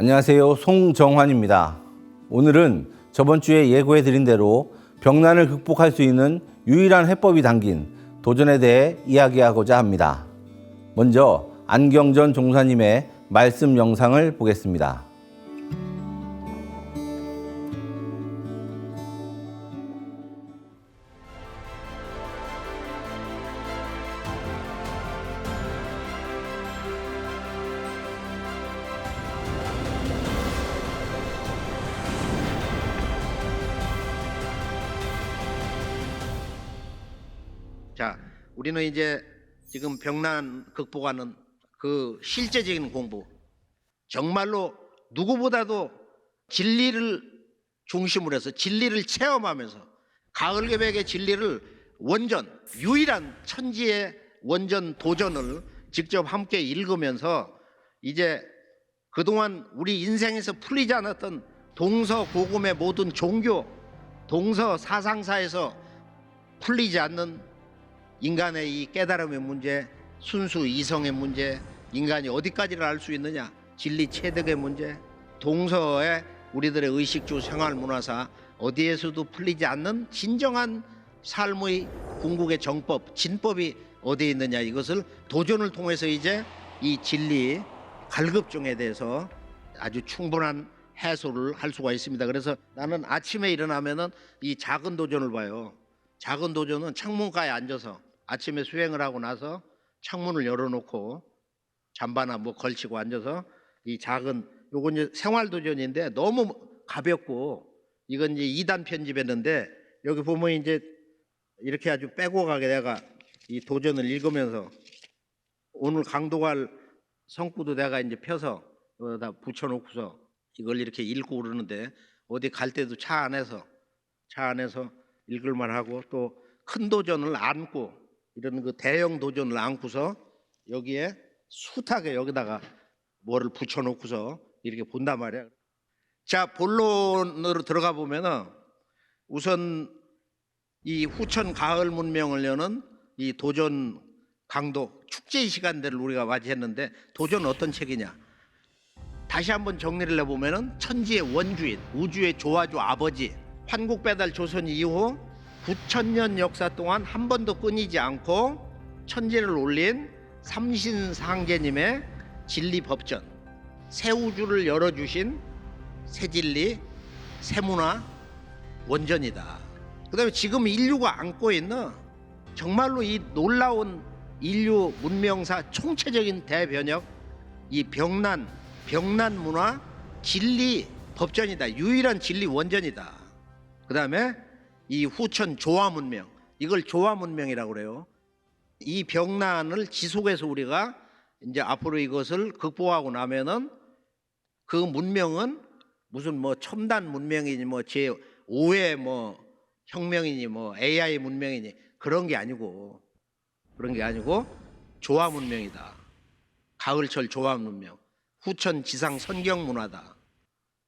안녕하세요. 송정환입니다. 오늘은 저번 주에 예고해드린 대로 병난을 극복할 수 있는 유일한 해법이 담긴 도전에 대해 이야기하고자 합니다. 먼저 안경전 종사님의 말씀 영상을 보겠습니다. 자, 우리는 이제 지금 병난 극복하는 그 실제적인 공부, 정말로 누구보다도 진리를 중심으로 해서 진리를 체험하면서 가을개백의 진리를 원전, 유일한 천지의 원전 도전을 직접 함께 읽으면서 이제 그동안 우리 인생에서 풀리지 않았던 동서고금의 모든 종교, 동서 사상사에서 풀리지 않는 인간의 이 깨달음의 문제, 순수 이성의 문제, 인간이 어디까지를 알 수 있느냐, 진리 체득의 문제, 동서의 우리들의 의식주 생활문화사 어디에서도 풀리지 않는 진정한 삶의 궁극의 정법, 진법이 어디에 있느냐, 이것을 도전을 통해서 이제 이 진리 갈급종에 대해서 아주 충분한 해소를 할 수가 있습니다. 그래서 나는 아침에 일어나면은 이 작은 도전을 봐요. 작은 도전은 창문가에 앉아서 아침에 수행을 하고 나서 창문을 열어놓고 잠바나 뭐 걸치고 앉아서 이 작은, 요건 이제 생활도전인데 너무 가볍고, 이건 이제 2단 편집했는데 여기 보면 이제 이렇게 아주 빼고 가게 내가 이 도전을 읽으면서 오늘 강도갈 성구도 내가 이제 펴서 여기다 붙여놓고서 이걸 이렇게 읽고 그러는데, 어디 갈 때도 차 안에서 읽을만 하고, 또 큰 도전을 안고, 이런 그 대형 도전을 안고서 여기에 숱하게 여기다가 뭐를 붙여놓고서 이렇게 본단 말이야. 자, 본론으로 들어가 보면은 우선 이 후천 가을 문명을 여는 이 도전 강도 축제의 시간들을 우리가 맞이했는데, 도전 어떤 책이냐? 다시 한번 정리를 해보면은 천지의 원주인, 우주의 조화주 아버지, 환국 배달 조선 이후 9,000년 역사 동안 한 번도 끊이지 않고 천지를 올린 삼신상제님의 진리 법전, 새 우주를 열어주신 새 진리, 새 문화 원전이다. 그 다음에 지금 인류가 안고 있는 정말로 이 놀라운 인류 문명사 총체적인 대변혁, 이 병난 문화 진리 법전이다. 유일한 진리 원전이다. 그 다음에 이 후천 조화 문명, 이걸 조화 문명이라고 그래요. 이 병난을 지속해서 우리가 이제 앞으로 이것을 극복하고 나면은 그 문명은 무슨 뭐 첨단 문명이니 뭐 제5의 뭐 혁명이니 뭐 AI 문명이니 그런 게 아니고 조화 문명이다. 가을철 조화 문명, 후천 지상 선경 문화다.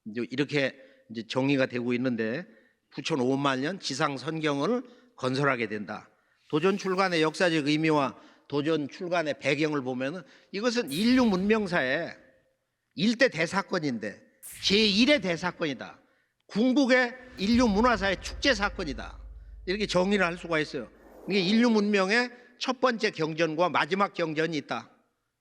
이제 이렇게 이제 정의가 되고 있는데, 9,500만 년 지상 선경을 건설하게 된다. 도전 출간의 역사적 의미와 도전 출간의 배경을 보면은 이것은 인류 문명사의 일대 대사건인데 제1의 대사건이다. 궁극의 인류 문화사의 축제 사건이다. 이렇게 정의를 할 수가 있어요. 이게 인류 문명의 첫 번째 경전과 마지막 경전이 있다.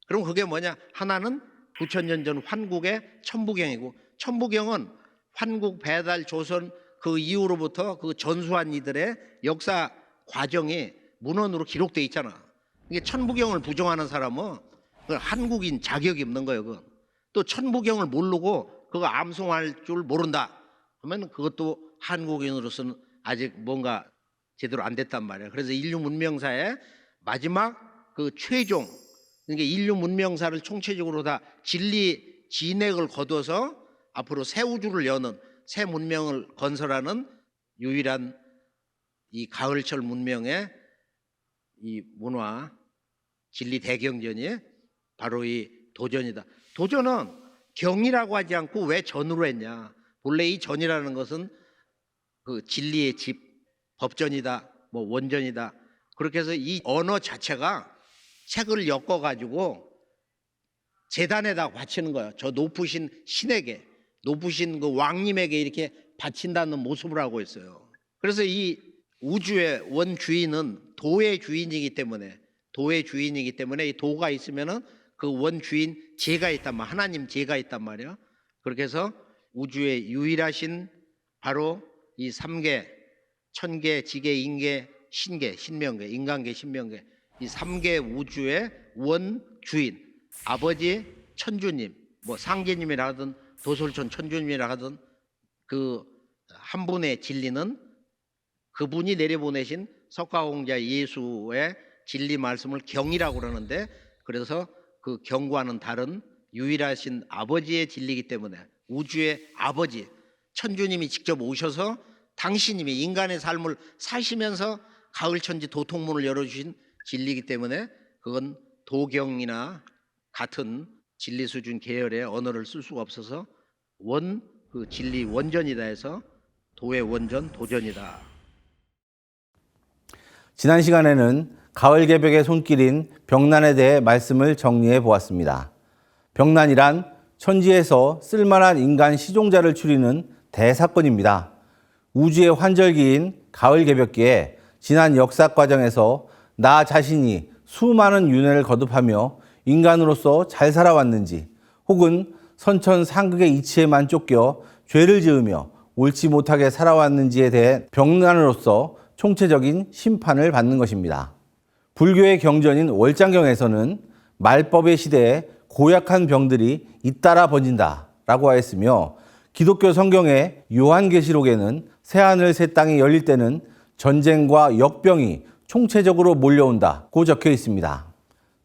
그럼 그게 뭐냐? 하나는 9,000년 전 환국의 천부경이고, 천부경은 환국 배달 조선 그 이후로부터 그 전수한 이들의 역사 과정이 문헌으로 기록되어 있잖아. 이게 천부경을 부정하는 사람은 한국인 자격이 없는 거예요. 그건. 또 천부경을 모르고 그거 암송할 줄 모른다 하면 그것도 한국인으로서는 아직 뭔가 제대로 안 됐단 말이야. 그래서 인류 문명사의 마지막 그 최종, 그러니까 인류 문명사를 총체적으로 다 진리 진액을 거둬서 앞으로 새 우주를 여는 새 문명을 건설하는 유일한 이 가을철 문명의 이 문화 진리 대경전이 바로 이 도전이다. 도전은 경이라고 하지 않고 왜 전으로 했냐? 본래 이 전이라는 것은 그 진리의 집, 법전이다, 뭐 원전이다. 그렇게 해서 이 언어 자체가 책을 엮어가지고 제단에다 바치는 거예요. 저 높으신 신에게, 높으신 그 왕님에게 이렇게 바친다는 모습을 하고 있어요. 그래서 이 우주의 원주인은 도의 주인이기 때문에, 이 도가 있으면은 그 원주인 제가 있단 말이야. 하나님 제가 있단 말이야. 그렇게 해서 우주의 유일하신 바로 이 3계, 천계, 지계, 인계, 신계, 신명계, 인간계, 신명계, 이 3계 우주의 원주인, 아버지 천주님, 뭐 상제님이라 하든 도솔천 천주님이라 하든 그 한 분의 진리는 그분이 내려보내신 석가공자 예수의 진리 말씀을 경이라고 그러는데, 그래서 그 경과는 다른 유일하신 아버지의 진리이기 때문에 우주의 아버지 천주님이 직접 오셔서 당신님이 인간의 삶을 사시면서 가을천지 도통문을 열어주신 진리이기 때문에 그건 도경이나 같은 진리 수준 계열의 언어를 쓸 수가 없어서 그 진리 원전이다 해서 도의 원전 도전이다. 지난 시간에는 가을 개벽의 손길인 병난에 대해 말씀을 정리해 보았습니다. 병난이란 천지에서 쓸만한 인간 시종자를 추리는 대사건입니다. 우주의 환절기인 가을 개벽기에 지난 역사 과정에서 나 자신이 수많은 윤회를 거듭하며 인간으로서 잘 살아왔는지, 혹은 선천상극의 이치에만 쫓겨 죄를 지으며 옳지 못하게 살아왔는지에 대해 병난으로서 총체적인 심판을 받는 것입니다. 불교의 경전인 월장경에서는 말법의 시대에 고약한 병들이 잇따라 번진다라고 하였으며, 기독교 성경의 요한계시록에는 새하늘 새 땅이 열릴 때는 전쟁과 역병이 총체적으로 몰려온다고 적혀 있습니다.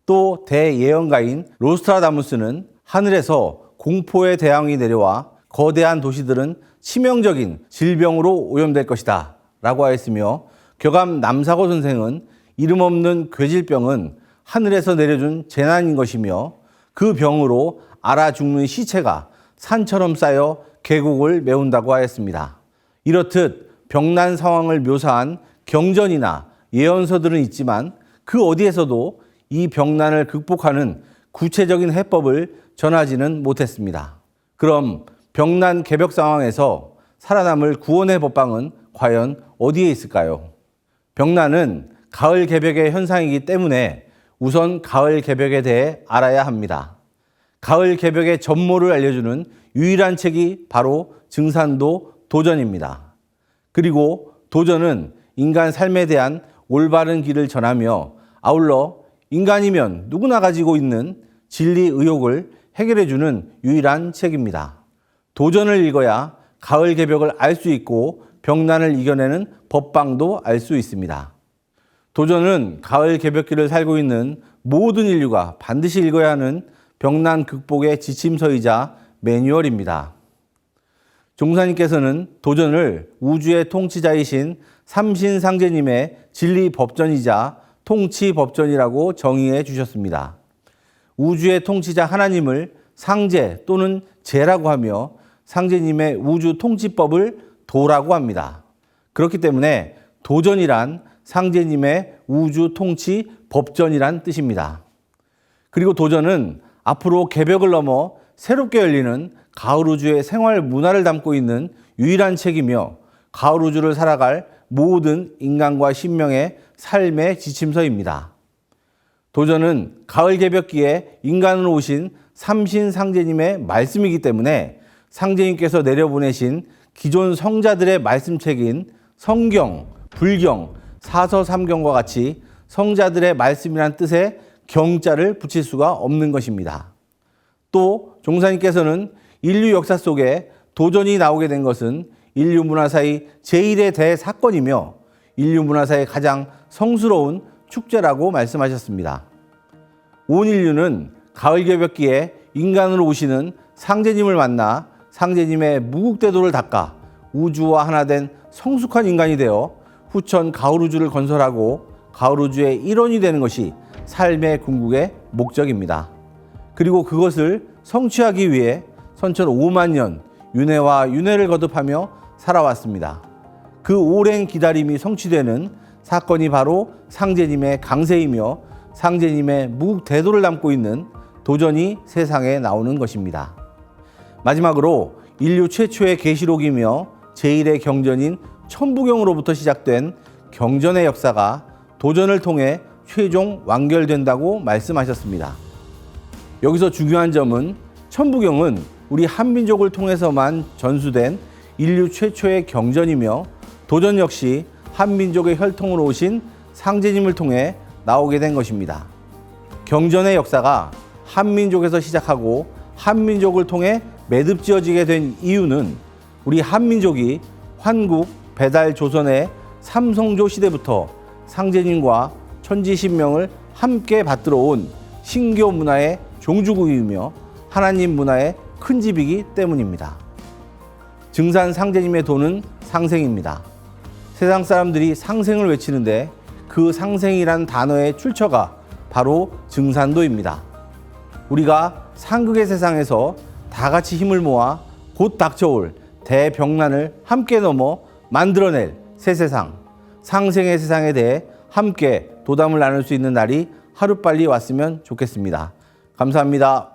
또 대예언가인 노스트라다무스는 하늘에서 공포의 대왕이 내려와 거대한 도시들은 치명적인 질병으로 오염될 것이다 라고 하였으며, 교감 남사고 선생은 이름 없는 괴질병은 하늘에서 내려준 재난인 것이며 그 병으로 앓아 죽는 시체가 산처럼 쌓여 계곡을 메운다고 하였습니다. 이렇듯 병난 상황을 묘사한 경전이나 예언서들은 있지만 그 어디에서도 이 병난을 극복하는 구체적인 해법을 전하지는 못했습니다. 그럼 병난 개벽 상황에서 살아남을 구원의 법방은 과연 어디에 있을까요? 병난은 가을 개벽의 현상이기 때문에 우선 가을 개벽에 대해 알아야 합니다. 가을 개벽의 전모를 알려주는 유일한 책이 바로 증산도 도전입니다. 그리고 도전은 인간 삶에 대한 올바른 길을 전하며 아울러 인간이면 누구나 가지고 있는 진리 의혹을 해결해주는 유일한 책입니다. 도전을 읽어야 가을 개벽을 알 수 있고 병난을 이겨내는 법방도 알 수 있습니다. 도전은 가을 개벽길을 살고 있는 모든 인류가 반드시 읽어야 하는 병난 극복의 지침서이자 매뉴얼입니다. 종사님께서는 도전을 우주의 통치자이신 삼신상제님의 진리 법전이자 통치 법전이라고 정의해 주셨습니다. 우주의 통치자 하나님을 상제 또는 제라고 하며 상제님의 우주 통치법을 도라고 합니다. 그렇기 때문에 도전이란 상제님의 우주 통치 법전이란 뜻입니다. 그리고 도전은 앞으로 개벽을 넘어 새롭게 열리는 가을 우주의 생활 문화를 담고 있는 유일한 책이며 가을 우주를 살아갈 모든 인간과 신명의 삶의 지침서입니다. 도전은 가을 개벽기에 인간으로 오신 삼신상제님의 말씀이기 때문에 상제님께서 내려보내신 기존 성자들의 말씀책인 성경, 불경, 사서삼경과 같이 성자들의 말씀이란 뜻에 경자를 붙일 수가 없는 것입니다. 또 종사님께서는 인류 역사 속에 도전이 나오게 된 것은 인류 문화사의 제1의 대사건이며 인류 문화사의 가장 성스러운 축제라고 말씀하셨습니다. 온 인류는 가을 개벽기에 인간으로 오시는 상제님을 만나 상제님의 무국대도를 닦아 우주와 하나 된 성숙한 인간이 되어 후천 가을 우주를 건설하고 가을 우주의 일원이 되는 것이 삶의 궁극의 목적입니다. 그리고 그것을 성취하기 위해 선천 5만 년 윤회와 윤회를 거듭하며 살아왔습니다. 그 오랜 기다림이 성취되는 사건이 바로 상제님의 강세이며 상제님의 무국대도를 담고 있는 도전이 세상에 나오는 것입니다. 마지막으로 인류 최초의 계시록이며 제1의 경전인 천부경으로부터 시작된 경전의 역사가 도전을 통해 최종 완결된다고 말씀하셨습니다. 여기서 중요한 점은 천부경은 우리 한민족을 통해서만 전수된 인류 최초의 경전이며 도전 역시 한민족의 혈통으로 오신 상제님을 통해 나오게 된 것입니다. 경전의 역사가 한민족에서 시작하고 한민족을 통해 매듭지어지게 된 이유는 우리 한민족이 환국, 배달, 조선의 삼성조 시대부터 상제님과 천지신명을 함께 받들어 온 신교 문화의 종주국이며 하나님 문화의 큰 집이기 때문입니다. 증산 상제님의 도는 상생입니다. 세상 사람들이 상생을 외치는데 그 상생이란 단어의 출처가 바로 증산도입니다. 우리가 상극의 세상에서 다 같이 힘을 모아 곧 닥쳐올 대병난을 함께 넘어 만들어낼 새 세상, 상생의 세상에 대해 함께 도담을 나눌 수 있는 날이 하루빨리 왔으면 좋겠습니다. 감사합니다.